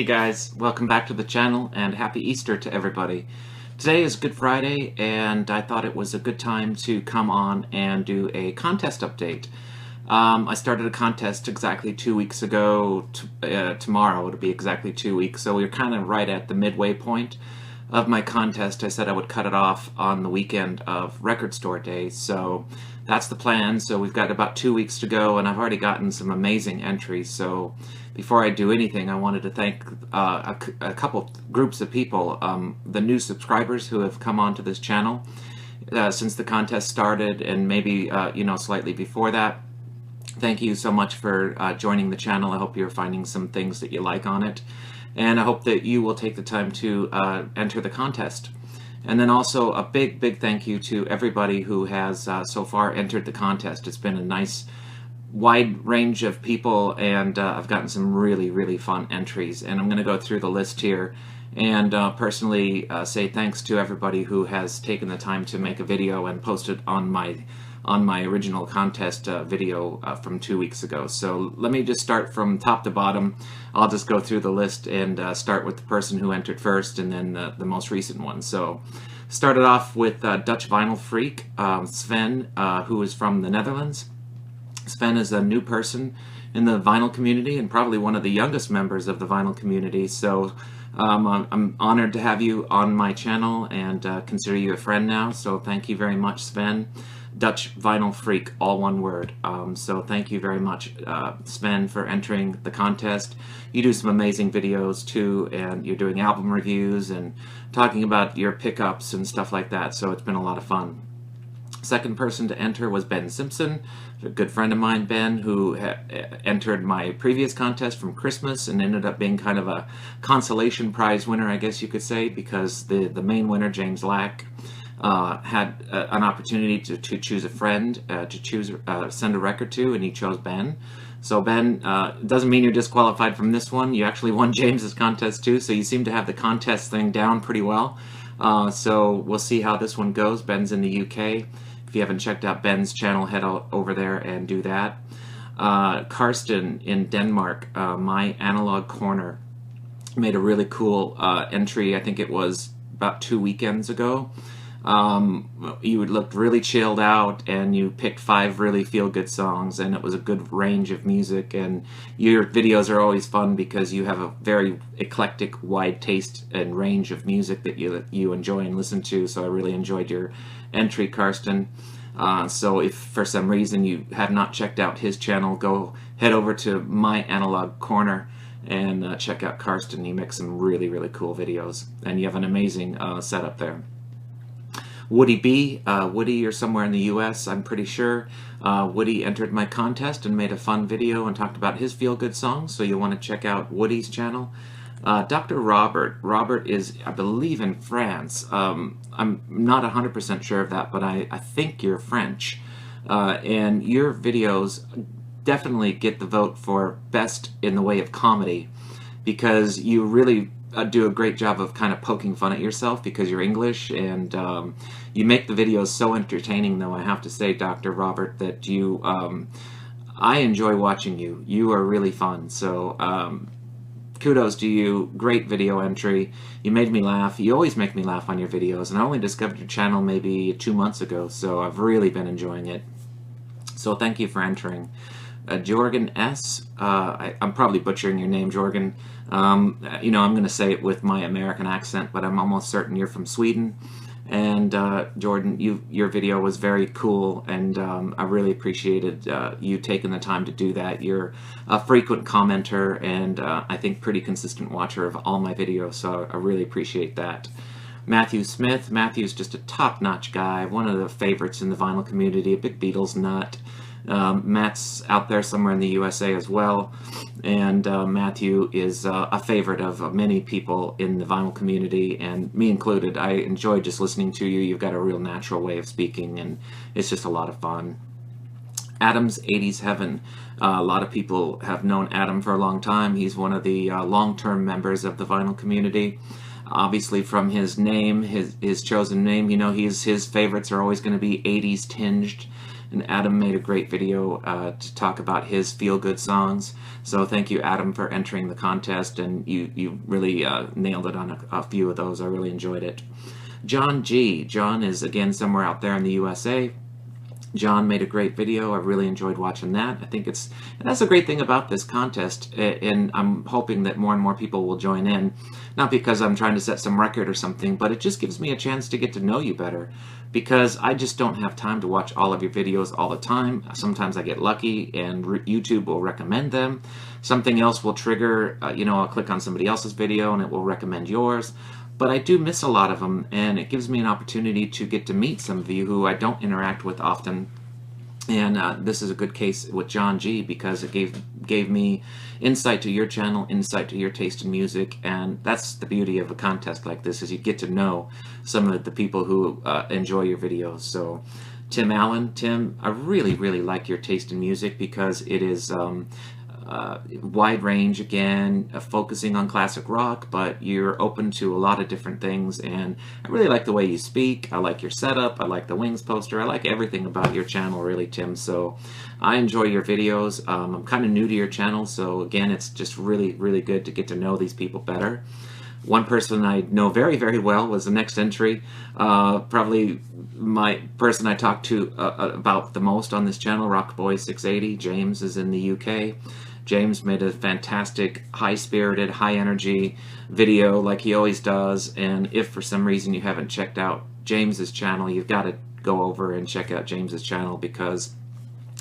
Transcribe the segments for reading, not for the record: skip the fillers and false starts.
Hey guys, welcome back to the channel and happy Easter to everybody. Today is Good Friday and I thought it was a good time to come on and do a contest update. I started a contest exactly 2 weeks ago. Tomorrow it'll be exactly 2 weeks, so we're kind of right at the midway point of my contest. I said I would cut it off on the weekend of Record Store Day, so that's the plan. So we've got about 2 weeks to go and I've already gotten some amazing entries. So before I do anything, I wanted to thank a couple groups of people, the new subscribers who have come onto this channel since the contest started, and maybe slightly before that. Thank you so much for joining the channel. I hope you're finding some things that you like on it, and I hope that you will take the time to enter the contest. And then also a big thank you to everybody who has so far entered the contest. It's been a nice wide range of people, and I've gotten some really fun entries, and I'm going to go through the list here and personally say thanks to everybody who has taken the time to make a video and post it on my original contest video from 2 weeks ago. So let me just start from top to bottom. I'll just go through the list and start with the person who entered first and then the most recent one. So started off with Dutch Vinyl Freak, Sven, who is from the Netherlands. Sven is a new person in the vinyl community and probably one of the youngest members of the vinyl community, so I'm honored to have you on my channel and consider you a friend now, so thank you very much, Sven. Dutch Vinyl Freak, all one word. So thank you very much, Sven, for entering the contest. You do some amazing videos too, and you're doing album reviews and talking about your pickups and stuff like that, so it's been a lot of fun. Second person to enter was Ben Simpson, a good friend of mine, Ben, who entered my previous contest from Christmas and ended up being kind of a consolation prize winner, I guess you could say, because the main winner, James Lack, had an opportunity to choose a friend to send a record to, and he chose Ben. So Ben, doesn't mean you're disqualified from this one. You actually won James's contest too, so you seem to have the contest thing down pretty well. So we'll see how this one goes. Ben's in the UK. If you haven't checked out Ben's channel, head over there and do that. Karsten in Denmark, My Analog Corner, made a really cool entry. I think it was about 2 weekends ago. You looked really chilled out and you picked 5 really feel-good songs, and it was a good range of music, and your videos are always fun because you have a very eclectic, wide taste and range of music that you enjoy and listen to, so I really enjoyed your entry, Karsten. So if for some reason you have not checked out his channel, go head over to My Analog Corner and check out Karsten. He makes some really cool videos, and you have an amazing setup there. Woody B. Woody, you're somewhere in the US, I'm pretty sure. Woody entered my contest and made a fun video and talked about his feel-good songs, so you'll want to check out Woody's channel. Docteur Robert. Robert is, I believe, in France. I'm not 100% sure of that, but I think you're French. And your videos definitely get the vote for best in the way of comedy, because you really do a great job of kind of poking fun at yourself because you're English, and you make the videos so entertaining, though, I have to say, Dr. Robert, that you I enjoy watching you. You are really fun, so kudos to you. Great video entry. You made me laugh. You always make me laugh on your videos, and I only discovered your channel maybe 2 months ago, so I've really been enjoying it. So thank you for entering. Jorgen S. I'm probably butchering your name, Jorgen. I'm going to say it with my American accent, but I'm almost certain you're from Sweden. And Jordan, your video was very cool, and I really appreciated you taking the time to do that. You're a frequent commenter and I think pretty consistent watcher of all my videos, so I really appreciate that. Matthew Smith. Matthew's just a top-notch guy, one of the favorites in the vinyl community, a big Beatles nut. Matt's out there somewhere in the USA as well, and Matthew is a favorite of many people in the vinyl community, and me included. I enjoy just listening to you. You've got a real natural way of speaking, and it's just a lot of fun. Adam's 80s Heaven. A lot of people have known Adam for a long time. He's one of the long-term members of the vinyl community. Obviously, from his name, his chosen name, his favorites are always going to be 80s tinged. and Adam made a great video to talk about his feel-good songs. So thank you, Adam, for entering the contest, and you really nailed it on a few of those. I really enjoyed it. John G. John is again somewhere out there in the USA. John made a great video. I really enjoyed watching that. I think that's a great thing about this contest, and I'm hoping that more and more people will join in. Not because I'm trying to set some record or something, but it just gives me a chance to get to know you better, because I just don't have time to watch all of your videos all the time. Sometimes I get lucky and YouTube will recommend them. Something else will trigger, I'll click on somebody else's video and it will recommend yours. But I do miss a lot of them, and it gives me an opportunity to get to meet some of you who I don't interact with often. And this is a good case with John G, because it gave me insight to your channel, insight to your taste in music, and that's the beauty of a contest like this, is you get to know some of the people who enjoy your videos. So Tim Allen, Tim, I really, really like your taste in music, because it is wide range, again, focusing on classic rock, but you're open to a lot of different things, and I really like the way you speak. I like your setup. I like the Wings poster. I like everything about your channel, really, Tim. So I enjoy your videos. I'm kind of new to your channel, so again, it's just really, really good to get to know these people better. One person I know very, very well was the next entry. Probably my person I talked to about the most on this channel, Rockboy680. James is in the UK. James made a fantastic, high-spirited, high-energy video like he always does, and if for some reason you haven't checked out James's channel, you've got to go over and check out James's channel, because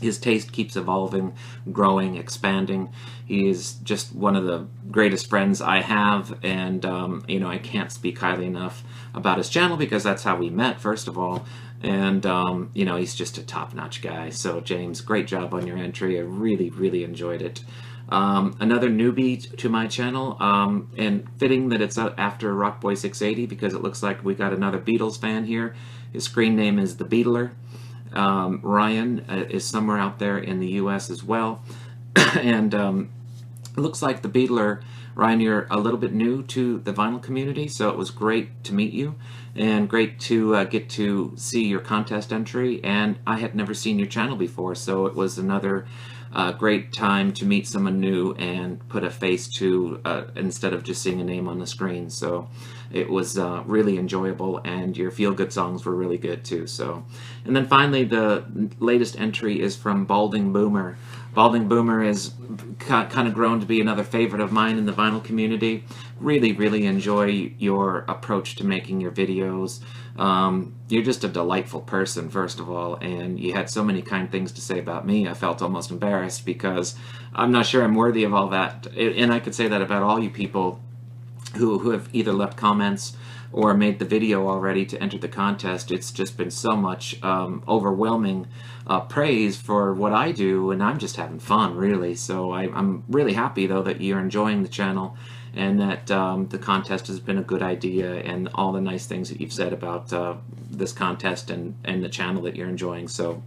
his taste keeps evolving, growing, expanding. He is just one of the greatest friends I have, and I can't speak highly enough about his channel, because that's how we met, first of all. And he's just a top-notch guy. So James, great job on your entry. I really, really enjoyed it. Another newbie to my channel, and fitting that it's after Rockboy680, because it looks like we got another Beatles fan here. His screen name is the Beatler. Ryan is somewhere out there in the US as well. And it looks like the Beatler, Ryan, you're a little bit new to the vinyl community, so it was great to meet you, and great to get to see your contest entry. And I had never seen your channel before, so it was another great time to meet someone new and put a face to, instead of just seeing a name on the screen. So it was really enjoyable, and your feel-good songs were really good too. So, and then finally, the latest entry is from Balding Boomer. Balding Boomer is kind of grown to be another favorite of mine in the vinyl community. Really, really enjoy your approach to making your videos. You're just a delightful person, first of all, and you had so many kind things to say about me. I felt almost embarrassed, because I'm not sure I'm worthy of all that. And I could say that about all you people who have either left comments or made the video already to enter the contest. It's just been so much overwhelming praise for what I do, and I'm just having fun, really. So I'm really happy, though, that you're enjoying the channel, and that the contest has been a good idea, and all the nice things that you've said about this contest and the channel that you're enjoying. So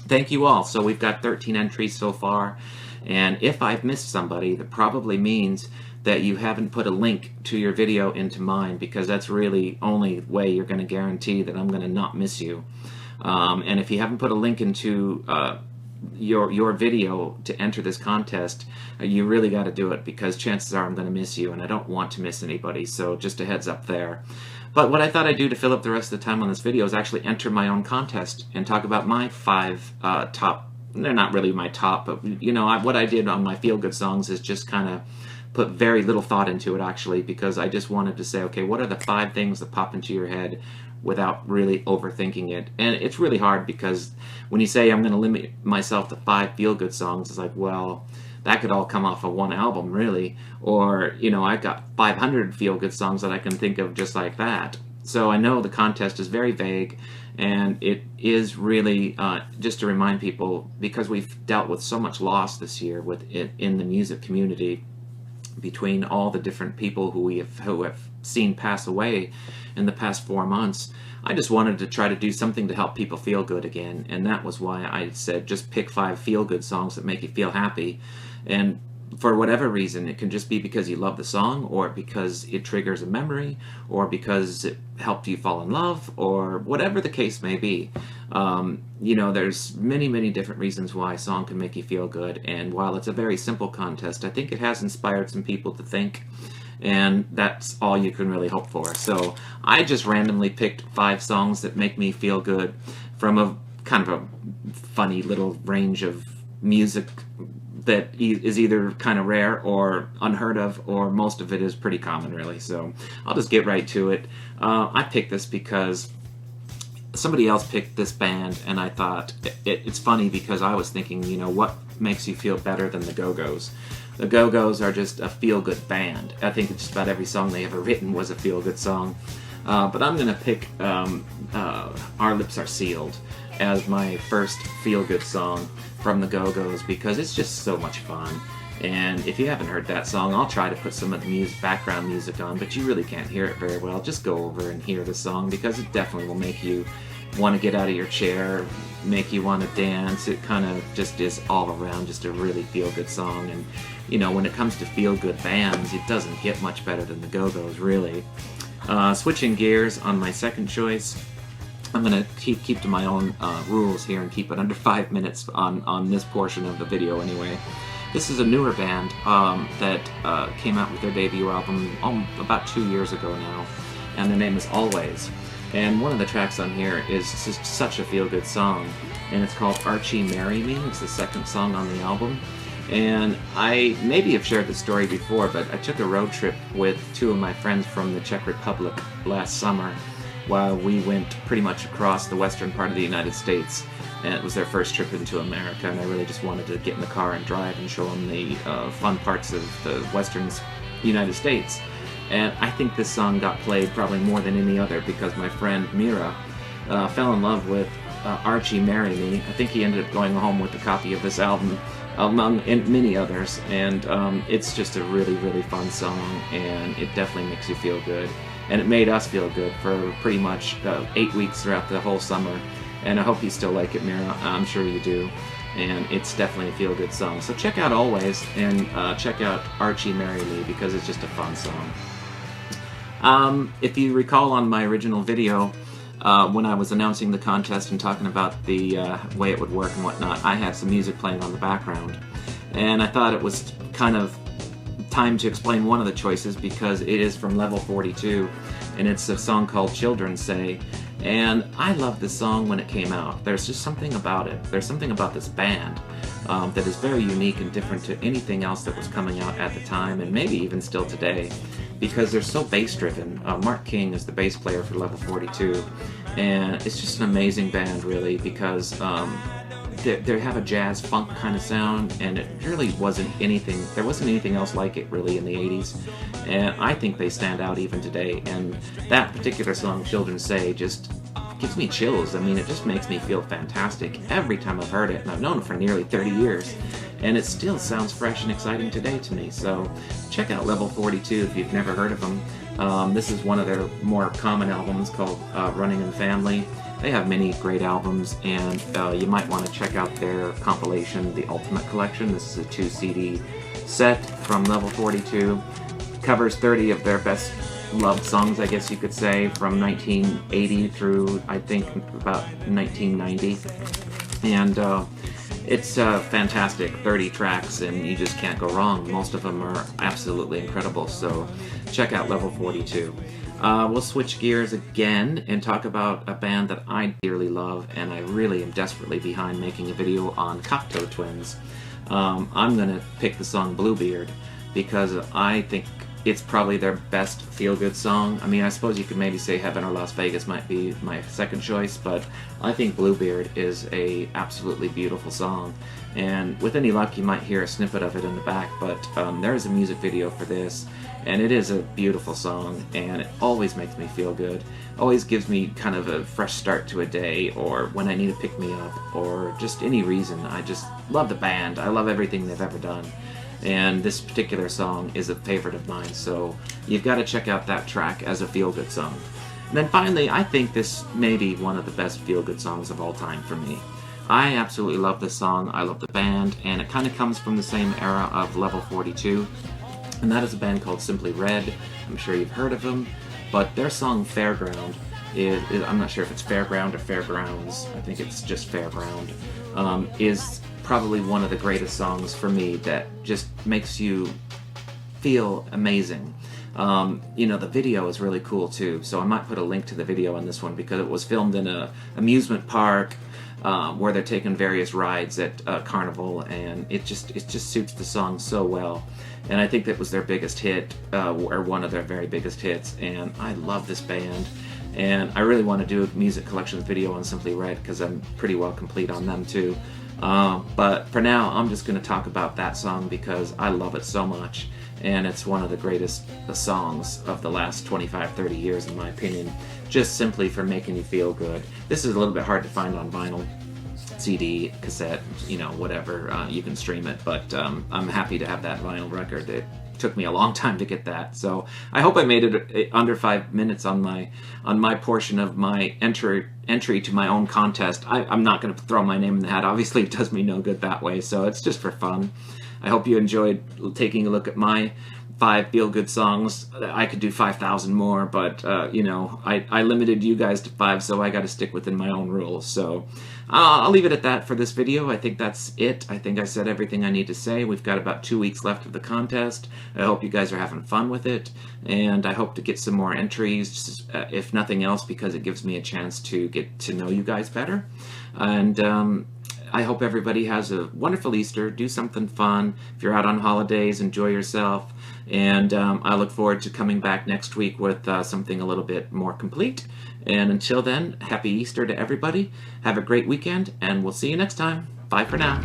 thank you all. So we've got 13 entries so far, and if I've missed somebody, that probably means that you haven't put a link to your video into mine, because that's really only way you're going to guarantee that I'm going to not miss you. And if you haven't put a link into your video to enter this contest, you really got to do it, because chances are I'm going to miss you, and I don't want to miss anybody. So just a heads up there. But what I thought I'd do to fill up the rest of the time on this video is actually enter my own contest and talk about my 5 top. They're not really my top, but what I did on my feel-good songs is just kind of put very little thought into it, actually, because I just wanted to say, okay, what are the 5 things that pop into your head without really overthinking it? And it's really hard, because when you say I'm going to limit myself to 5 feel-good songs, it's like, well, that could all come off of one album, really. Or, I've got 500 feel-good songs that I can think of just like that. So I know the contest is very vague, and it is really just to remind people, because we've dealt with so much loss this year in the music community, between all the different people who have seen pass away in the past 4 months. I just wanted to try to do something to help people feel good again, and that was why I said just pick 5 feel-good songs that make you feel happy. And for whatever reason. It can just be because you love the song, or because it triggers a memory, or because it helped you fall in love, or whatever the case may be. You know, there's many different reasons why a song can make you feel good, and while it's a very simple contest, I think it has inspired some people to think, and that's all you can really hope for. So I just randomly picked 5 songs that make me feel good from a kind of a funny little range of music that is either kind of rare or unheard of, or most of it is pretty common, really. So I'll just get right to it. I picked this because somebody else picked this band, and I thought it's funny because I was thinking, you know, what makes you feel better than the Go-Go's? The Go-Go's are just a feel-good band. I think just about every song they ever written was a feel-good song. But I'm going to pick Our Lips Are Sealed as my first feel-good song from the Go-Go's, because it's just so much fun. And if you haven't heard that song, I'll try to put some of the background music on, but you really can't hear it very well. Just go over and hear the song, because it definitely will make you want to get out of your chair, make you want to dance. It kind of just is all around just a really feel-good song. And you know, when it comes to feel-good bands, it doesn't get much better than the Go-Go's, really. Switching gears on my second choice, I'm going to keep to my own rules here and keep it under 5 minutes on this portion of the video anyway. This is a newer band that came out with their debut album about 2 years ago now, and their name is Always. And one of the tracks on here is just such a feel-good song, and it's called Archie Marry Me. It's the second song on the album. And I maybe have shared this story before, but I took a road trip with 2 of my friends from the Czech Republic last summer, while we went pretty much across the western part of the United States. And it was their first trip into America, and I really just wanted to get in the car and drive and show them the fun parts of the western United States. And I think this song got played probably more than any other, because my friend Mira fell in love with Archie Marry Me. I think he ended up going home with a copy of this album, among many others. And it's just a really fun song, and it definitely makes you feel good. And it made us feel good for pretty much 8 weeks throughout the whole summer. And I hope you still like it, Mira. I'm sure you do. And it's definitely a feel-good song. So check out Always, and check out Archie Marry Me, because it's just a fun song. If you recall on my original video, when I was announcing the contest and talking about the way it would work and whatnot, I had some music playing on the background. And I thought it was kind of time to explain one of the choices, because it is from Level 42, and it's a song called Children Say. And I loved this song when it came out. There's just something about it. There's something about this band that is very unique and different to anything else that was coming out at the time, and maybe even still today, because they're so bass-driven. Mark King is the bass player for Level 42, and it's just an amazing band, really, because they have a jazz funk kind of sound, and it really wasn't anything, there wasn't anything else like it really in the 80s, and I think they stand out even today. And that particular song, Children Say, just gives me chills. I mean, it just makes me feel fantastic every time I've heard it, and I've known it for nearly 30 years, and it still sounds fresh and exciting today to me. So check out Level 42 if you've never heard of them. This is one of their more common albums called Running in Family. They have many great albums, and you might want to check out their compilation, The Ultimate Collection. This is a 2-CD set from Level 42. Covers 30 of their best loved songs, I guess you could say, from 1980 through, I think, about 1990. And it's fantastic, 30 tracks, and you just can't go wrong. Most of them are absolutely incredible, so check out Level 42. We'll switch gears again and talk about a band that I dearly love, and I really am desperately behind making a video on Cocteau Twins. I'm going to pick the song Bluebeard, because I think it's probably their best feel-good song. I mean, I suppose you could maybe say Heaven or Las Vegas might be my second choice, but I think Bluebeard is a absolutely beautiful song. And with any luck, you might hear a snippet of it in the back, but there is a music video for this, and it is a beautiful song, and it always makes me feel good. Always gives me kind of a fresh start to a day, or when I need to pick me up, or just any reason. I just love the band. I love everything they've ever done. And this particular song is a favorite of mine, so you've got to check out that track as a feel-good song. And then finally, I think this may be one of the best feel-good songs of all time for me. I absolutely love this song. I love the band, and it kind of comes from the same era of Level 42, and that is a band called Simply Red. I'm sure you've heard of them, but their song Fairground I'm not sure if it's Fairground or Fairgrounds, I think it's just Fairground, is probably one of the greatest songs for me that just makes you feel amazing. The video is really cool too, so I might put a link to the video on this one because it was filmed in a amusement park where they're taking various rides at Carnival, and it just suits the song so well. And I think that was their biggest hit, or one of their very biggest hits, and I love this band. And I really want to do a music collections video on Simply Red because I'm pretty well complete on them too. But for now, I'm just going to talk about that song because I love it so much, and it's one of the greatest songs of the last 25-30 years in my opinion, just simply for making you feel good. This is a little bit hard to find on vinyl, CD, cassette, whatever, you can stream it, but I'm happy to have that vinyl record. It took me a long time to get that, so I hope I made it under 5 minutes on my portion of my entry to my own contest. I'm not going to throw my name in the hat. Obviously it does me no good that way, so it's just for fun. I hope you enjoyed taking a look at my 5 feel-good songs. I could do 5,000 more, but I limited you guys to 5, so I got to stick within my own rules. So I'll leave it at that for this video. I think that's it. I think I said everything I need to say. We've got about 2 weeks left of the contest. I hope you guys are having fun with it, and I hope to get some more entries, if nothing else, because it gives me a chance to get to know you guys better. And I hope everybody has a wonderful Easter. Do something fun. If you're out on holidays, enjoy yourself. And I look forward to coming back next week with something a little bit more complete. And until then, happy Easter to everybody. Have a great weekend, and we'll see you next time. Bye for now.